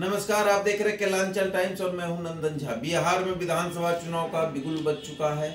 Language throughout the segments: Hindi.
नमस्कार, आप देख रहे हैं केलांचल टाइम्स और मैं हूं नंदन झा। बिहार में विधानसभा चुनाव का बिगुल बज चुका है।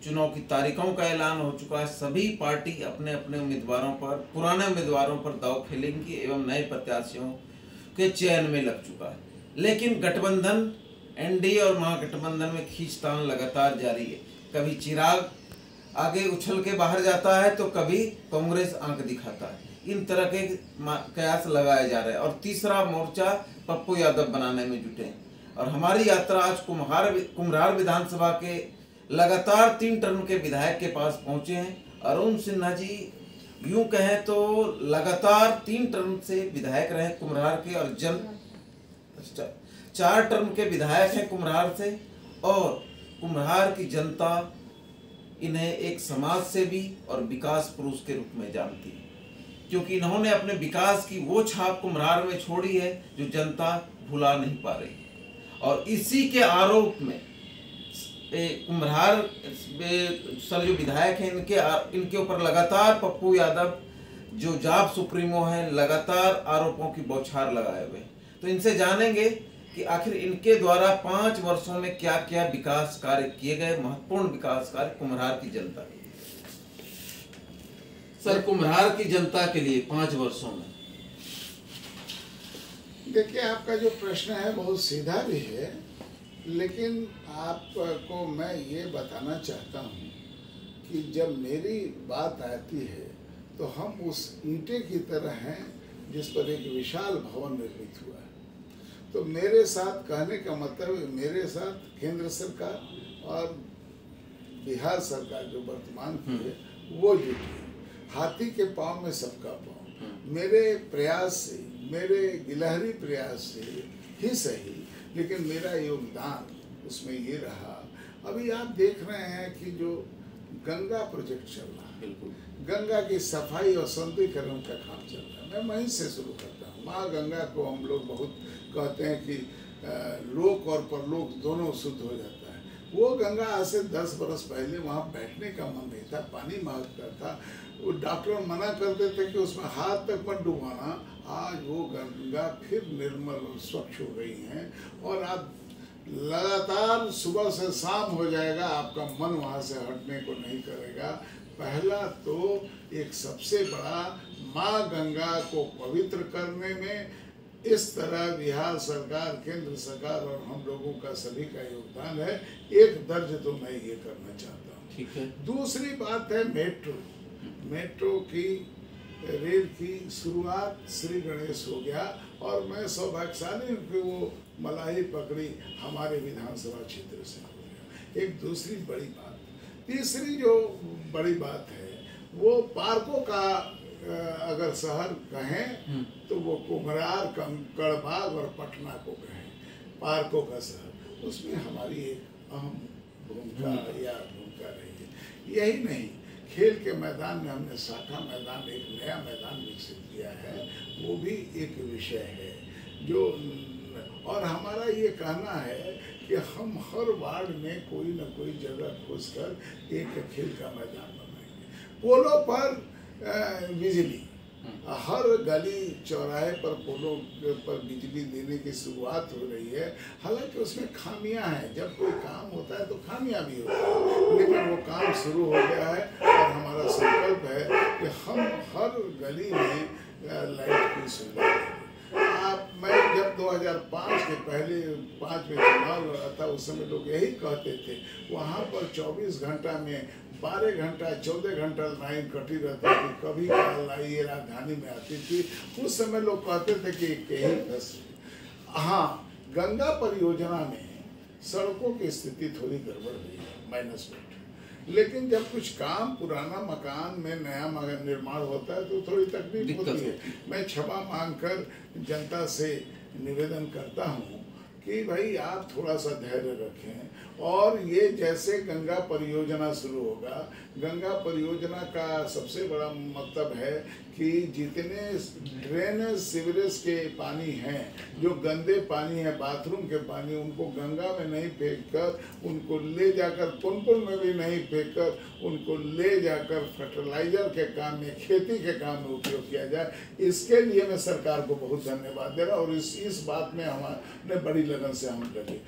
चुनाव की तारीखों का ऐलान हो चुका है। सभी पार्टी अपने अपने उम्मीदवारों पर, पुराने उम्मीदवारों पर दांव खेलेंगी एवं नए प्रत्याशियों के चयन में लग चुका है। लेकिन गठबंधन, एनडीए और महागठबंधन में खींचतान लगातार जारी है। कभी चिराग आगे उछल के बाहर जाता है तो कभी कांग्रेस आंख दिखाता है। इन तरह के कयास लगाए जा रहे हैं और तीसरा मोर्चा पप्पू यादव बनाने में जुटे हैं। और हमारी यात्रा आज कुम्हरार विधानसभा के लगातार 3 टर्म के विधायक के पास पहुंचे हैं। अरुण सिन्हा जी यूं कहें तो लगातार 3 टर्म से विधायक रहे कुम्हरार के और 4 टर्म के विधायक हैं कुम्हरार से। और कुम्हरार की जनता इन्हें एक समाज सेवी और विकास पुरुष के रूप में जानती है, क्योंकि इन्होंने अपने विकास की वो छाप कुम्हरार में छोड़ी है जो जनता भुला नहीं पा रही। और इसी के आरोप में कुम्हरार सर जो विधायक हैं इनके ऊपर लगातार पप्पू यादव जो जाप सुप्रीमो हैं लगातार आरोपों की बौछार लगाए हुए। तो इनसे जानेंगे कि आखिर इनके द्वारा 5 वर्षों में क्या क्या विकास कार्य किए गए, महत्वपूर्ण विकास कार्य कुम्हरार की जनता के लिए। सर, कुम्हरार की जनता के लिए 5 वर्षों में। देखिए, आपका जो प्रश्न है बहुत सीधा भी है, लेकिन आपको मैं ये बताना चाहता हूँ कि जब मेरी बात आती है तो हम उस ईंटे की तरह हैं जिस पर एक विशाल भवन निर्मित हुआ है। तो मेरे साथ कहने का मतलब, मेरे साथ केंद्र सरकार और बिहार सरकार जो वर्तमान की है वो जुटी है। हाथी के पाँव में सबका पाँव। मेरे प्रयास से, मेरे गिलहरी प्रयास से ही सही, लेकिन मेरा योगदान उसमें ये रहा। अभी आप देख रहे हैं कि जो गंगा प्रोजेक्ट चल रहा है, गंगा की सफाई और सौंदर्यीकरण का काम चल रहा है। मैं वहीं से शुरू करता हूँ। माँ गंगा को हम लोग बहुत कहते हैं कि लोक और परलोक दोनों शुद्ध हो जाता है। वो गंगा आज से 10 बरस पहले वहाँ बैठने का मन नहीं था, पानी महकता था। वो डॉक्टर मना करते थे कि उसमें हाथ तक मत डुबाना। आज वो गंगा फिर निर्मल और स्वच्छ हो गई हैं और आप लगातार सुबह से शाम हो जाएगा, आपका मन वहाँ से हटने को नहीं करेगा। पहला तो एक सबसे बड़ा माँ गंगा को पवित्र करने में इस तरह बिहार सरकार, केंद्र सरकार और हम लोगों का सभी का योगदान है। एक दर्ज तो मैं ये करना चाहता हूँ। ठीक है। दूसरी बात है मेट्रो की रेल की शुरुआत श्री गणेश हो गया और मैं सौभाग्यशाली हूँ कि वो मलाई पकड़ी हमारे विधानसभा क्षेत्र से हो गया। एक दूसरी बड़ी बात, तीसरी जो बड़ी बात है वो पार्कों का अगर शहर कहें तो वो कुम्हरार, कंकड़बाग और पटना को कहें पार्कों का शहर, उसमें हमारी एक अहम भूमिका रही है। यही नहीं, खेल के मैदान में हमने शाखा मैदान, एक नया मैदान विकसित किया है, वो भी एक विषय है जो। और हमारा ये कहना है कि हम हर वार्ड में कोई न कोई जगह खोजकर एक खेल का मैदान बनाएंगे। पोलो पर बिजली, हर गली चौराहे पर पोलो पर बिजली देने की शुरुआत हो रही है। हालांकि उसमें खामियां हैं, जब कोई काम होता है तो खामियां भी होती हैं, लेकिन वो काम शुरू हो गया है और हमारा संकल्प है कि हम हर गली में लाइट की सुविधा देंगे। मैं जब 2005 के पहले 5 में चुनाव लड़ा था, उस समय लोग यही कहते थे, वहाँ पर 24 घंटा में 12 घंटा 14 घंटा लाइन कटी रहती थी, कभी ये राजधानी में आती थी। उस समय लोग कहते थे कि कहीं बस। हाँ, गंगा परियोजना में सड़कों की स्थिति थोड़ी गड़बड़ हुई है, माइनस में। लेकिन जब कुछ काम पुराना मकान में नया निर्माण होता है तो थोड़ी तकलीफ होती है। मैं क्षमा मांगकर जनता से निवेदन करता हूँ कि भाई आप थोड़ा सा धैर्य रखें और ये जैसे गंगा परियोजना शुरू होगा, गंगा परियोजना का सबसे बड़ा मतलब है कि जितने ड्रेनेज सीवरेज के पानी हैं, जो गंदे पानी है, बाथरूम के पानी, उनको गंगा में नहीं फेंककर, उनको ले जाकर पुनपुन में भी नहीं फेंककर, उनको ले जाकर फर्टिलाइजर के काम में, खेती के काम में उपयोग किया जाए। इसके लिए मैं सरकार को बहुत धन्यवाद दे रहा हूँ और इस बात में हमारे बड़ी लगन से हम लगे।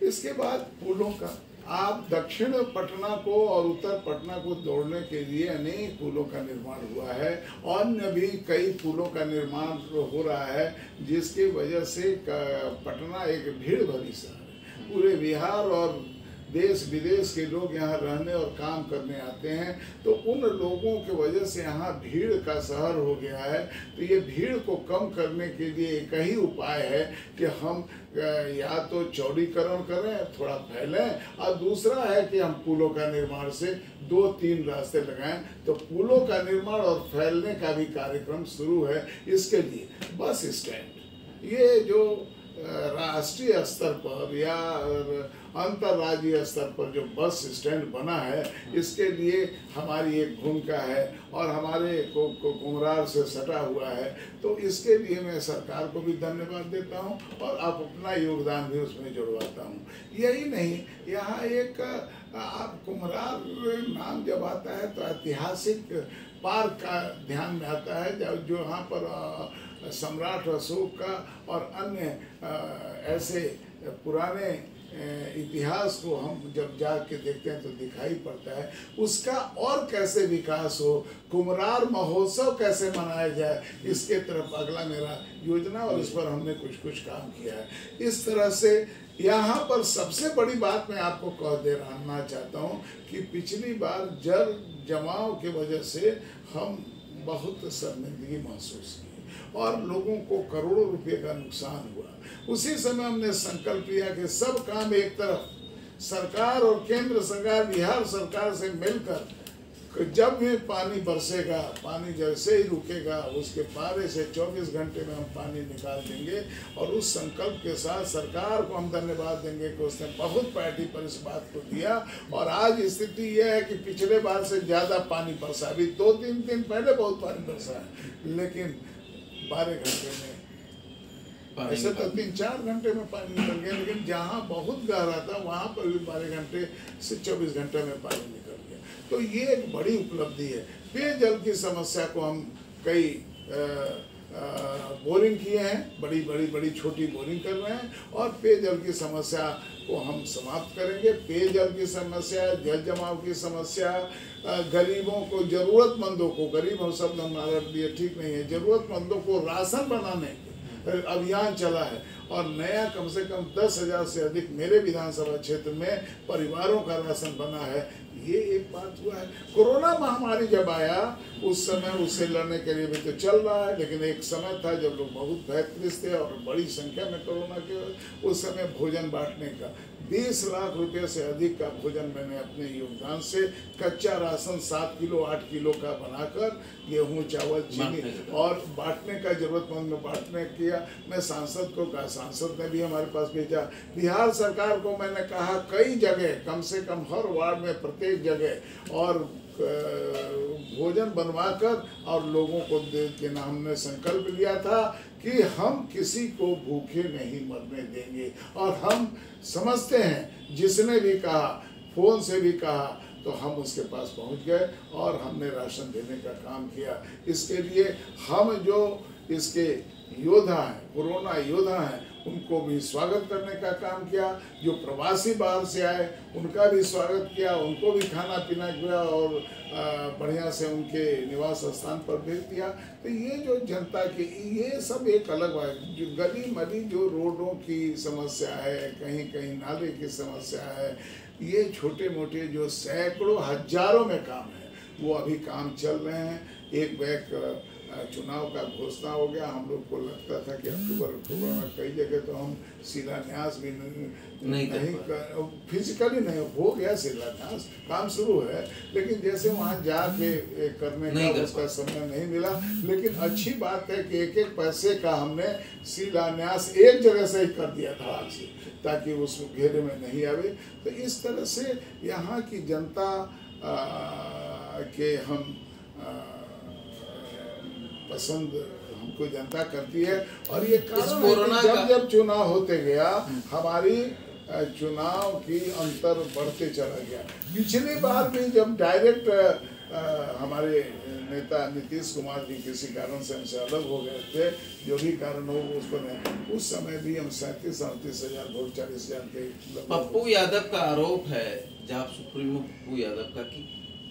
इसके बाद पुलों का, आप दक्षिण पटना को और उत्तर पटना को जोड़ने के लिए अनेक पुलों का निर्माण हुआ है, अन्य भी कई पुलों का निर्माण हो रहा है, जिसकी वजह से पटना एक भीड़ भरी शहर है। पूरे बिहार और देश विदेश के लोग यहाँ रहने और काम करने आते हैं, तो उन लोगों की वजह से यहाँ भीड़ का शहर हो गया है। तो ये भीड़ को कम करने के लिए एक ही उपाय है कि हम या तो चौड़ीकरण करें, थोड़ा फैलें, और दूसरा है कि हम पुलों का निर्माण से 2-3 रास्ते लगाएं। तो पुलों का निर्माण और फैलने का भी कार्यक्रम शुरू है। इसके लिए बस स्टैंड, ये जो राष्ट्रीय स्तर पर या अंतर्राज्यीय स्तर पर जो बस स्टैंड बना है, इसके लिए हमारी एक भूमिका है और हमारे को कुम्हरार से सटा हुआ है। तो इसके लिए मैं सरकार को भी धन्यवाद देता हूं और आप अपना योगदान भी उसमें जुड़वाता हूं। यही नहीं, यहाँ एक आप कुम्हरार नाम जब आता है तो ऐतिहासिक पार्क का ध्यान में आता है, जो यहाँ पर सम्राट अशोक का और अन्य ऐसे पुराने इतिहास को हम जब जाके देखते हैं तो दिखाई पड़ता है। उसका और कैसे विकास हो, कुम्हरार महोत्सव कैसे मनाया जाए, इसके तरफ अगला मेरा योजना और इस पर हमने कुछ काम किया है। इस तरह से यहाँ पर सबसे बड़ी बात मैं आपको कह दे रहना चाहता हूँ कि पिछली बार जल जमाव की वजह से हम बहुत शर्मिंदगी महसूस की और लोगों को करोड़ों रुपए का नुकसान हुआ। उसी समय हमने संकल्प लिया कि सब काम एक तरफ सरकार और केंद्र सरकार, बिहार सरकार से मिलकर, जब भी पानी बरसेगा, पानी जैसे ही रुकेगा, उसके पारे से 24 घंटे में हम पानी निकाल देंगे। और उस संकल्प के साथ सरकार को हम धन्यवाद देंगे कि उसने बहुत प्रायोरिटी पर इस बात को दिया। और आज स्थिति यह है कि पिछले बार से ज़्यादा पानी बरसा। अभी 2-3 दिन पहले बहुत पानी बरसा है, लेकिन 12 घंटे में, ऐसे तो 3-4 घंटे में पानी निकल गया, लेकिन जहाँ बहुत गहरा था वहाँ पर भी 12 घंटे से 24 घंटे में पानी निकल गया। तो ये एक बड़ी उपलब्धि है। पेयजल की समस्या को हम कई बोरिंग किए हैं, बड़ी छोटी बोरिंग कर रहे हैं और पेयजल की समस्या को हम समाप्त करेंगे। पेयजल की समस्या, जल जमाव की समस्या, गरीबों को, जरूरतमंदों को, गरीब और शब्द हमारे लिए ठीक नहीं है, जरूरतमंदों को राशन बनाने अभियान चला है और नया कम से कम 10,000 से अधिक मेरे विधानसभा क्षेत्र में परिवारों का राशन बना है। ये एक बात हुआ है। कोरोना महामारी जब आया उस समय उससे लड़ने के लिए भी तो चल रहा है, लेकिन एक समय था जब लोग बहुत भयग्रस्त थे और बड़ी संख्या में कोरोना के उस समय भोजन बांटने का 20 लाख रुपए से अधिक का भोजन मैंने अपने योगदान से कच्चा राशन 7 किलो 8 किलो का बनाकर गेहूं, चावल, चीनी और बांटने का जरूरतमंद में बांटने किया। मैं सांसद को कहा, सांसद ने भी हमारे पास भेजा। बिहार सरकार को मैंने कहा कई जगह, कम से कम हर वार्ड में प्रत्येक जगह और भोजन बनवाकर और लोगों को दे के हमने संकल्प लिया था कि हम किसी को भूखे नहीं मरने देंगे। और हम समझते हैं, जिसने भी कहा, फोन से भी कहा, तो हम उसके पास पहुंच गए और हमने राशन देने का काम किया। इसके लिए हम जो इसके योद्धा हैं, कोरोना योद्धा हैं, उनको भी स्वागत करने का काम किया। जो प्रवासी बाहर से आए उनका भी स्वागत किया, उनको भी खाना पीना किया और बढ़िया से उनके निवास स्थान पर भेज दिया। तो ये जो जनता की, ये सब एक अलग बात, जो गली मली जो रोडों की समस्या है, कहीं कहीं नाले की समस्या है, ये छोटे मोटे जो सैकड़ों हजारों में काम है, वो अभी काम चल रहे हैं। एक बैग चुनाव का घोषणा हो गया। हम लोग को लगता था कि अक्टूबर में कई जगह तो हम शिलान्यास भी नहीं फिजिकली नहीं हो गया शिलान्यास, काम शुरू है, लेकिन जैसे वहाँ जाके करने का उसका समय नहीं मिला। लेकिन अच्छी बात है कि एक एक पैसे का हमने शिलान्यास एक जगह से ही कर दिया था आज से, ताकि उस घेरे में नहीं आवे। तो इस तरह से यहाँ की जनता के हम पसंद हमको जनता करती है। और ये कारण है कि जब चुनाव होते गया हमारी चुनाव की अंतर बढ़ते चला गया। पिछली बार भी जब डायरेक्ट हमारे नेता नीतीश कुमार जी किसी कारण से हमसे अलग हो गए थे, जो भी कारण हो उसको नहीं, उस समय भी हम 37-38 हजार वोट 40,000 के। पप्पू यादव का आरोप है, जाप सुप्रीमो पप्पू यादव का, कि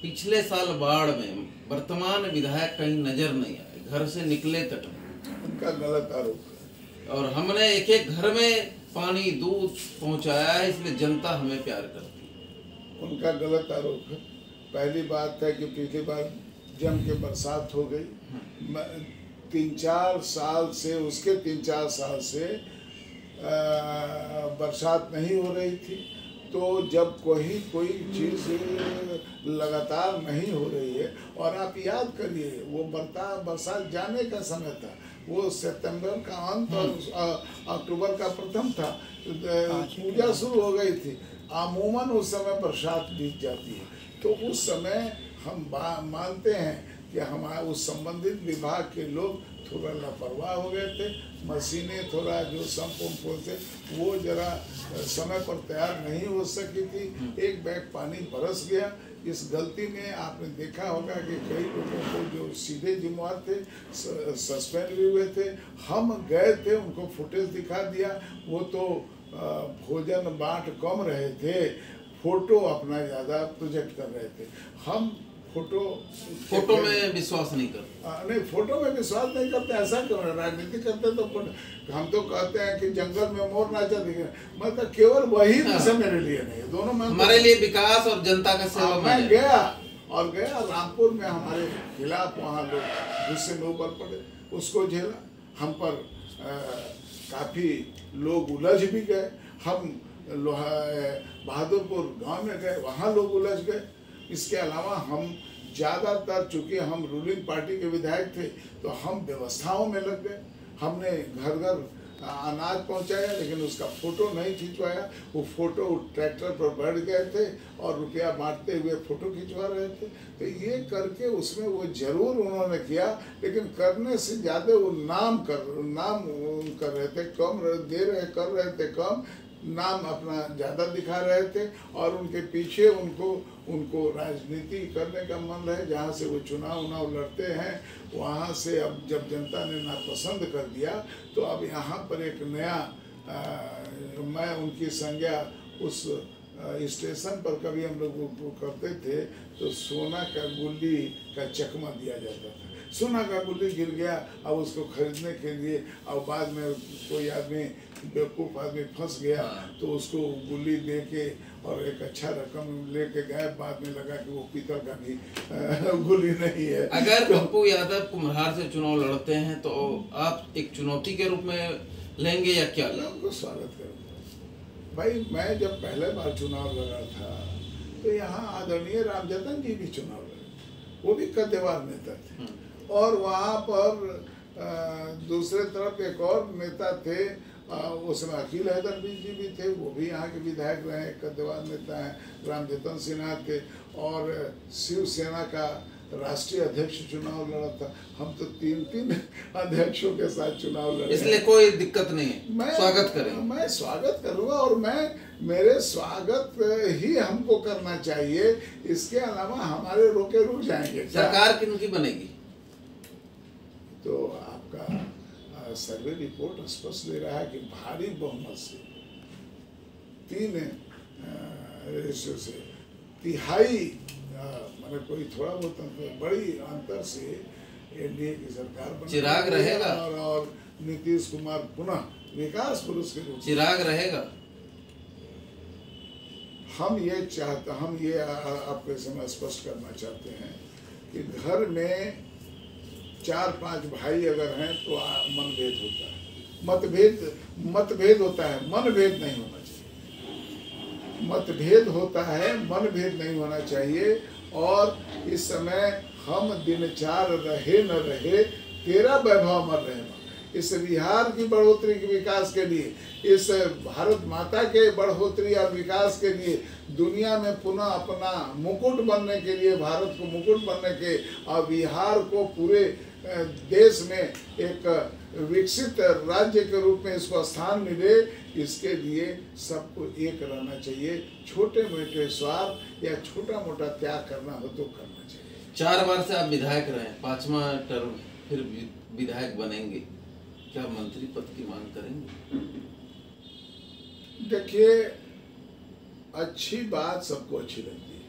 पिछले साल बाढ़ में वर्तमान विधायक कहीं नजर नहीं आए, घर से निकले तक नहीं। उनका गलत आरोप है। और हमने एक एक घर में पानी दूध पहुंचाया है, इसलिए जनता हमें प्यार करती है। उनका गलत आरोप है। पहली बात है कि पिछली बार जम के बरसात हो गई, 3-4 साल से, उसके 3-4 साल से बरसात नहीं हो रही थी। तो जब कोई चीज़ लगातार नहीं हो रही है, और आप याद करिए वो बरसात जाने का समय था, वो सितंबर का अंत और अक्टूबर का प्रथम था, पूजा शुरू हो गई थी। अमूमन उस समय बरसात बीत जाती है। तो उस समय हम मानते हैं कि हमारे उस संबंधित विभाग के लोग थोड़ा लापरवाह हो गए थे। मशीनें थोड़ा जो संपूर्ण थे वो जरा समय पर तैयार नहीं हो सकी थी, एक बैग पानी बरस गया। इस गलती में आपने देखा होगा कि कई लोगों को जो सीधे जिम्मेवार थे सस्पेंड भी हुए थे। हम गए थे, उनको फुटेज दिखा दिया, वो तो भोजन बांट कम रहे थे, फोटो अपना ज़्यादा प्रोजेक्ट कर रहे थे। हम फोटो में विश्वास नहीं करते। नहीं, फोटो में विश्वास नहीं करते, ऐसा क्यों? राजनीति करते तो हम तो कहते हैं कि जंगल में मोर नाचा दिखे, मतलब केवल वही विषय मेरे लिए नहीं है, दोनों में हमारे लिए विकास और जनता का सेवा। मैं गया रामपुर में हमारे खिलाफ, वहाँ लोग गुस्से में ऊपर पड़े, उसको झेला। हम पर काफ़ी लोग उलझ भी गए। हम बहादुरपुर गांव में गए, वहाँ लोग उलझ गए। इसके अलावा हम ज़्यादातर, चूँकि हम रूलिंग पार्टी के विधायक थे, तो हम व्यवस्थाओं में लग गए। हमने घर घर अनाज पहुंचाया, लेकिन उसका फोटो नहीं खिंचवाया। वो फोटो ट्रैक्टर पर बैठ गए थे और रुपया बांटते हुए फोटो खिंचवा रहे थे। तो ये करके उसमें वो जरूर उन्होंने किया, लेकिन करने से ज़्यादा वो नाम कर रहे थे, कर रहे थे कम, नाम अपना ज़्यादा दिखा रहे थे। और उनके पीछे उनको राजनीति करने का मन है। जहाँ से वो चुनाव लड़ते हैं, वहाँ से अब जब जनता ने नापसंद कर दिया, तो अब यहाँ पर एक नया मैं उनकी संज्ञा उस स्टेशन पर कभी हम लोग करते थे, तो सोना का गुल्ली का चकमा दिया जाता था। सोना का गुल्ली गिर गया, अब उसको खरीदने के लिए, अब बाद में कोई आदमी बेवकूफ़ आदमी फंस गया, तो उसको गुल्ली दे के और एक अच्छा रकम लेके गए, बाद में लगा कि वो पीतल का भी गुल्ली नहीं है। अगर पप्पू यादव कुम्हार से चुनाव लड़ते हैं तो आप एक चुनौती के रूप में लेंगे या क्या? उनको स्वागत करूँगा। भाई, मैं जब पहले बार चुनाव लड़ा था, तो यहाँ आदरणीय रामजतन जी भी चुनाव लड़े, वो भी कद्देवार नेता थे। और वहाँ पर दूसरे तरफ एक और नेता थे, उसमें अखिल हैदर जी भी थे, वो भी यहाँ के विधायक रहे, कद्देवार नेता हैं। रामजतन सिन्हा थे, और शिवसेना का राष्ट्रीय अध्यक्ष चुनाव लड़ा था। हम तो 3 अध्यक्षों के साथ चुनाव लड़े, इसलिए कोई दिक्कत नहीं है, स्वागत करेंगे। मैं स्वागत करूँगा, और मेरे स्वागत ही हमको करना चाहिए। इसके अलावा हमारे रोके रुक जाएंगे। सरकार किनकी बनेगी? तो आपका सर्वे रिपोर्ट स्पष्ट दे रहा है कि भारी बहुमत से 3 रेशो से तिहाई, मतलब कोई थोड़ा बहुत बड़ी अंतर से एनडीए की सरकार बनी। चिराग रहेगा और नीतीश कुमार पुनः विकास पुरुष के रूप में चिराग रहेगा। हम ये आपके समय स्पष्ट करना चाहते हैं कि घर में 4-5 भाई अगर हैं तो मनभेद होता है, मतभेद होता है, मनभेद नहीं होना चाहिए। मतभेद होता है, मनभेद नहीं होना चाहिए। और इस समय हम दिन 4 रहे न रहे, तेरा वैभव मर रहे। इस बिहार की बढ़ोतरी के विकास के लिए, इस भारत माता के बढ़ोतरी और विकास के लिए, दुनिया में पुनः अपना मुकुट बनने के लिए, भारत को मुकुट बनने के और बिहार को पूरे देश में एक विकसित राज्य के रूप में इसको स्थान मिले, इसके लिए सबको एक रहना चाहिए। छोटे मोटे स्वार्थ या छोटा मोटा त्याग करना हो तो करना चाहिए। 4 बार से आप विधायक रहे, 5वां टर्म फिर विधायक बनेंगे, क्या मंत्री पद की मांग करेंगे? देखिए, अच्छी बात सबको अच्छी लगती है,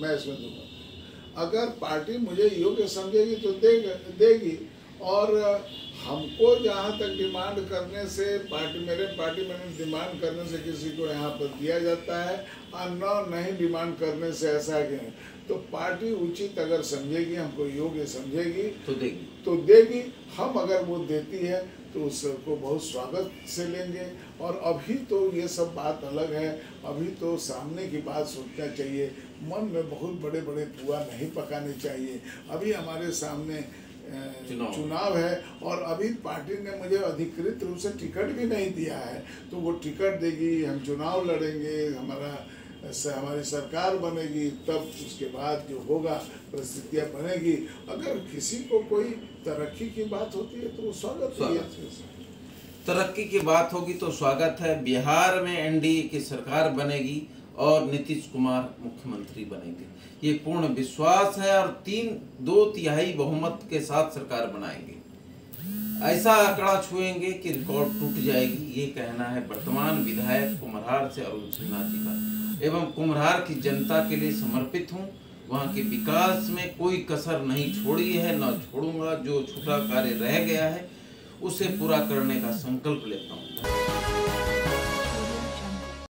मैं इसमें दूंगा। अगर पार्टी मुझे योग्य समझेगी तो देगी। और हमको जहाँ तक डिमांड करने से मेरे पार्टी में डिमांड करने से किसी को यहाँ पर दिया जाता है और नहीं डिमांड करने से ऐसा है तो पार्टी उचित अगर समझेगी, हमको योग्य समझेगी तो देगी। हम अगर वो देती है तो उसको बहुत स्वागत से लेंगे। और अभी तो ये सब बात अलग है, अभी तो सामने की बात सोचना चाहिए, मन में बहुत बड़े बड़े पुआ नहीं पकाने चाहिए। अभी हमारे सामने चुनाव है और अभी पार्टी ने मुझे अधिकृत रूप से टिकट भी नहीं दिया है, तो वो टिकट देगी, हम चुनाव लड़ेंगे, हमारी सरकार बनेगी, तब उसके बाद जो होगा परिस्थितियाँ बनेगी। अगर किसी को कोई तरक्की की बात होती है तो वो स्वागत है। तरक्की की बात होगी तो स्वागत है। बिहार में एनडीए की सरकार बनेगी और नीतीश कुमार मुख्यमंत्री बनेंगे, ये पूर्ण विश्वास है। और 2/3 बहुमत के साथ सरकार बनाएंगे। ऐसा आंकड़ा छुएंगे कि रिकॉर्ड टूट जाएगी, ये कहना है वर्तमान विधायक कुम्हरार से अरुण सिन्हा जी का। एवं कुम्हरार की जनता के लिए समर्पित हूँ, वहाँ के विकास में कोई कसर नहीं छोड़ी है, न छोड़ूंगा। जो छूटा कार्य रह गया है उसे पूरा करने का संकल्प लेता हूँ।